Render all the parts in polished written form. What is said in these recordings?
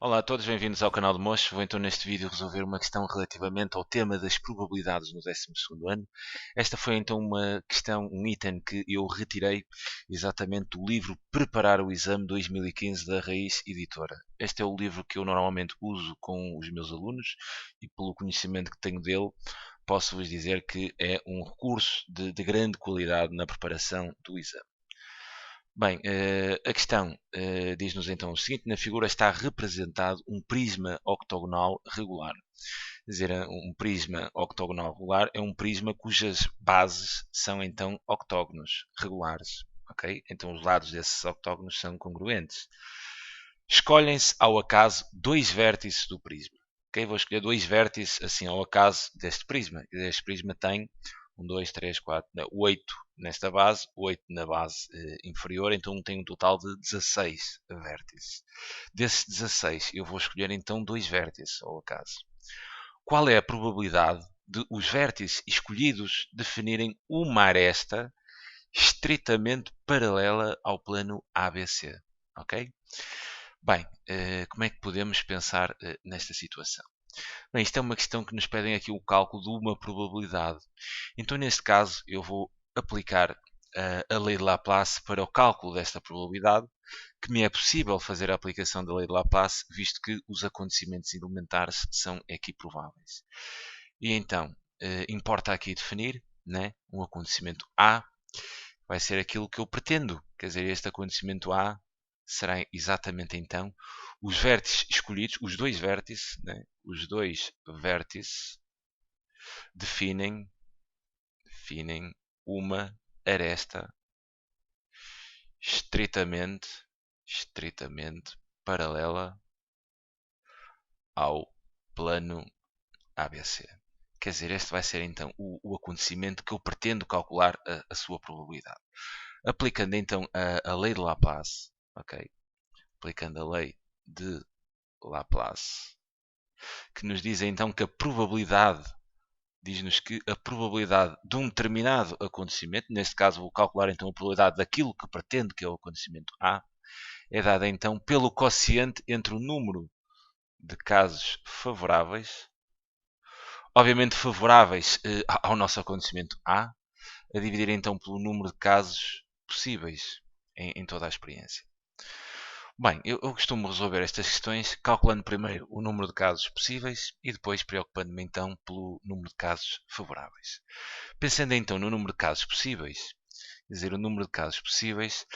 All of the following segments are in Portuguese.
Olá a todos, bem-vindos ao canal de Mocho. Vou então neste vídeo resolver uma questão relativamente ao tema das probabilidades no 12º ano. Esta foi então uma questão, um item que eu retirei exatamente do livro Preparar o Exame 2015 da Raiz Editora. Este é o livro que eu normalmente uso com os meus alunos e pelo conhecimento que tenho dele, posso-vos dizer que é um recurso de grande qualidade na preparação do exame. Bem, a questão diz-nos então o seguinte: na figura está representado um prisma octogonal regular. Quer dizer, um prisma octogonal regular é um prisma cujas bases são então octógonos regulares. Ok? Então os lados desses octógonos são congruentes. Escolhem-se ao acaso dois vértices do prisma. Ok? Vou escolher dois vértices assim ao acaso deste prisma. Este prisma tem 1, 2, 3, 4, 8 nesta base, 8 na base inferior, então tem um total de 16 vértices. Desses 16 eu vou escolher então dois vértices ao acaso. Qual é a probabilidade de os vértices escolhidos definirem uma aresta estritamente paralela ao plano ABC? Ok? Bem, como é que podemos pensar nesta situação? Bem, isto é uma questão que nos pedem aqui o cálculo de uma probabilidade. Então, neste caso, eu vou aplicar a lei de Laplace para o cálculo desta probabilidade, que me é possível fazer a aplicação da lei de Laplace, visto que os acontecimentos elementares são equiprováveis. E então, importa aqui definir, né, um acontecimento A, vai ser aquilo que eu pretendo. Quer dizer, este acontecimento A será exatamente então os vértices escolhidos, os dois vértices, né? Os dois vértices definem uma aresta estritamente paralela ao plano ABC. Quer dizer, este vai ser então o acontecimento que eu pretendo calcular a sua probabilidade. Aplicando então a lei de Laplace, ok? Aplicando a lei de Laplace, que nos diz então que a probabilidade, diz-nos que a probabilidade de um determinado acontecimento, neste caso vou calcular então a probabilidade daquilo que pretendo que é o acontecimento A, é dada então pelo quociente entre o número de casos favoráveis, obviamente favoráveis ao nosso acontecimento A, a dividir então pelo número de casos possíveis em toda a experiência. Bem, eu costumo resolver estas questões calculando primeiro o número de casos possíveis e depois preocupando-me então pelo número de casos favoráveis. Pensando então no número de casos possíveis, quer dizer, o número de casos possíveis,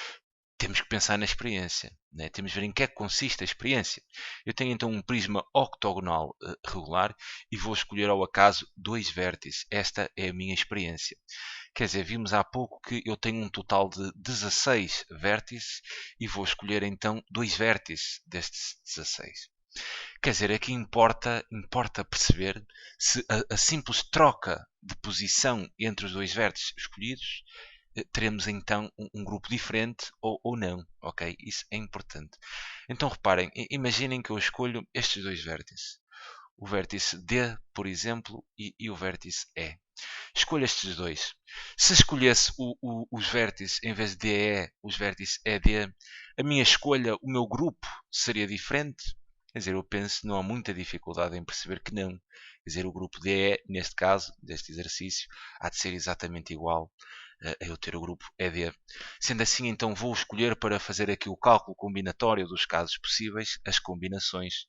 temos que pensar na experiência, né? Temos de ver em que é que consiste a experiência. Eu tenho então um prisma octogonal regular e vou escolher ao acaso dois vértices. Esta é a minha experiência. Quer dizer, vimos há pouco que eu tenho um total de 16 vértices e vou escolher então dois vértices destes 16. Quer dizer, aqui importa perceber se a simples troca de posição entre os dois vértices escolhidos teremos então um grupo diferente ou não, ok? Isso é importante. Então reparem, imaginem que eu escolho estes dois vértices. O vértice D, por exemplo, e o vértice E. Escolho estes dois. Se escolhesse os vértices em vez de DE, os vértices ED, a minha escolha, o meu grupo seria diferente? Quer dizer, eu penso que não há muita dificuldade em perceber que não. Quer dizer, o grupo DE, neste caso, deste exercício, há de ser exatamente igual a eu ter o grupo ED. Sendo assim, então vou escolher para fazer aqui o cálculo combinatório dos casos possíveis, as combinações,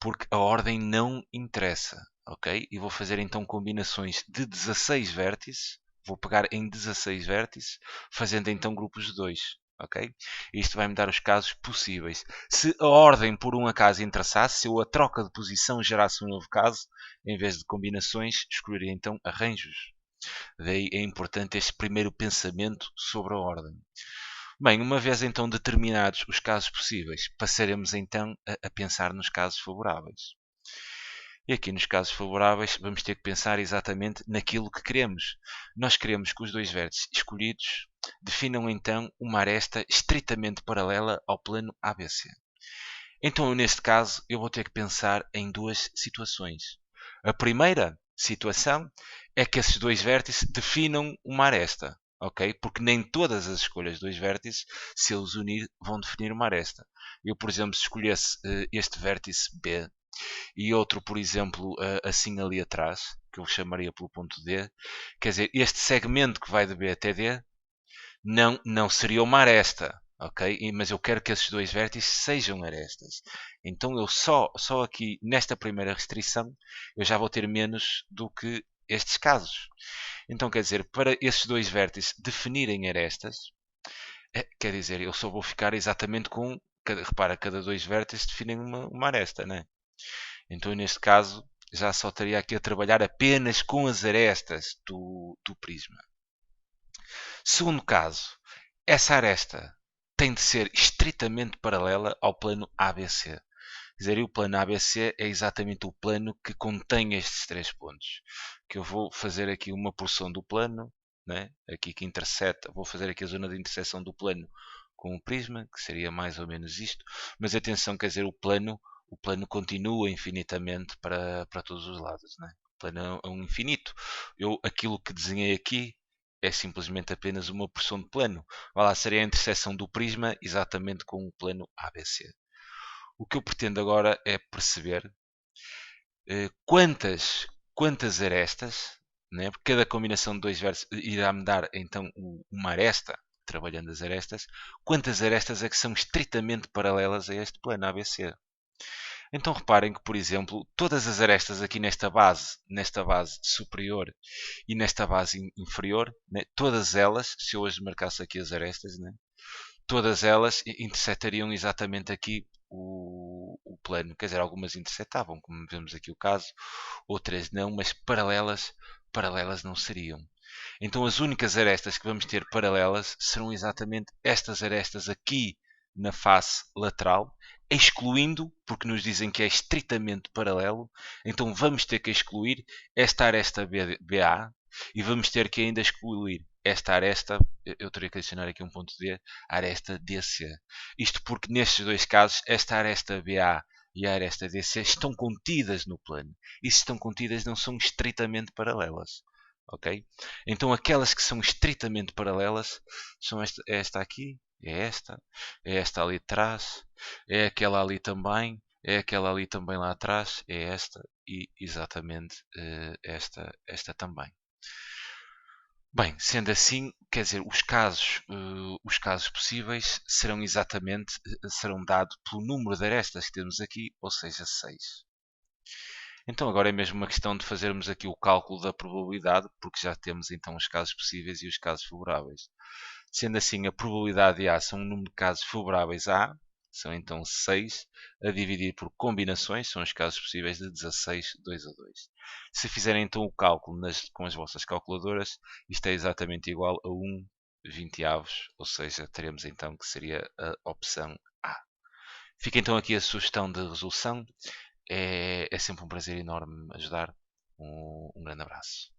porque a ordem não interessa, ok? E vou fazer então combinações de 16 vértices, vou pegar em 16 vértices, fazendo então grupos de 2, ok? Isto vai-me dar os casos possíveis. Se a ordem por um acaso interessasse, se eu a troca de posição gerasse um novo caso, em vez de combinações, escolheria então arranjos. Daí é importante este primeiro pensamento sobre a ordem. Bem, uma vez então determinados os casos possíveis, passaremos então a pensar nos casos favoráveis. E aqui nos casos favoráveis vamos ter que pensar exatamente naquilo que queremos. Nós queremos que os dois vértices escolhidos definam então uma aresta estritamente paralela ao plano ABC. Então, neste caso, eu vou ter que pensar em duas situações. A primeira situação é que esses dois vértices definam uma aresta. ok? Porque nem todas as escolhas dos vértices, se eles unir, vão definir uma aresta. Eu, por exemplo, se escolhesse este vértice B e outro, por exemplo, assim ali atrás, que eu chamaria pelo ponto D, quer dizer, este segmento que vai de B até D não seria uma aresta, ok? Mas eu quero que esses dois vértices sejam arestas. Então eu só aqui, nesta primeira restrição, eu já vou ter menos do que estes casos. Então quer dizer, para esses dois vértices definirem arestas, quer dizer, eu só vou ficar exatamente com, repara, cada dois vértices definem uma aresta, né? Então neste caso já só estaria aqui a trabalhar apenas com as arestas do prisma. Segundo caso, essa aresta tem de ser estritamente paralela ao plano ABC. Quer dizer, o plano ABC é exatamente o plano que contém estes três pontos. Que eu vou fazer aqui uma porção do plano, né? Aqui que interseta, vou fazer aqui a zona de interseção do plano com o prisma, que seria mais ou menos isto. Mas atenção, quer dizer, o plano continua infinitamente para todos os lados, né? O plano é um infinito. Aquilo que desenhei aqui é simplesmente apenas uma porção de plano. Vai lá, seria a interseção do prisma exatamente com o plano ABC. O que eu pretendo agora é perceber quantas arestas, né? Porque cada combinação de dois vértices irá-me dar então uma aresta, trabalhando as arestas, quantas arestas é que são estritamente paralelas a este plano ABC. Então reparem que, por exemplo, todas as arestas aqui nesta base superior e nesta base inferior, né, todas elas, se eu hoje marcasse aqui as arestas, né, todas elas interceptariam exatamente aqui o plano. Quer dizer, algumas interceptavam, como vemos aqui o caso, outras não, mas paralelas não seriam. Então as únicas arestas que vamos ter paralelas serão exatamente estas arestas aqui na face lateral, excluindo, porque nos dizem que é estritamente paralelo, então vamos ter que excluir esta aresta BA e vamos ter que ainda excluir esta aresta, eu teria que adicionar aqui um ponto D, a aresta DC. Isto porque nestes dois casos, esta aresta BA e a aresta DC estão contidas no plano. E se estão contidas, não são estritamente paralelas. Ok? Então aquelas que são estritamente paralelas são esta aqui, é esta ali atrás, é aquela ali também, é aquela ali também lá atrás, é esta e exatamente esta também. Bem, sendo assim, quer dizer, os casos possíveis serão exatamente, serão dados pelo número de arestas que temos aqui, ou seja, 6. Então agora é mesmo uma questão de fazermos aqui o cálculo da probabilidade, porque já temos então os casos possíveis e os casos favoráveis. Sendo assim, a probabilidade de A são um número de casos favoráveis a A, são então 6, a dividir por combinações, são os casos possíveis de 16, 2 a 2. Se fizerem então o cálculo com as vossas calculadoras, isto é exatamente igual a 1 20 avos, ou seja, teremos então que seria a opção A. Fica então aqui a sugestão de resolução. É sempre um prazer enorme ajudar. Um grande abraço.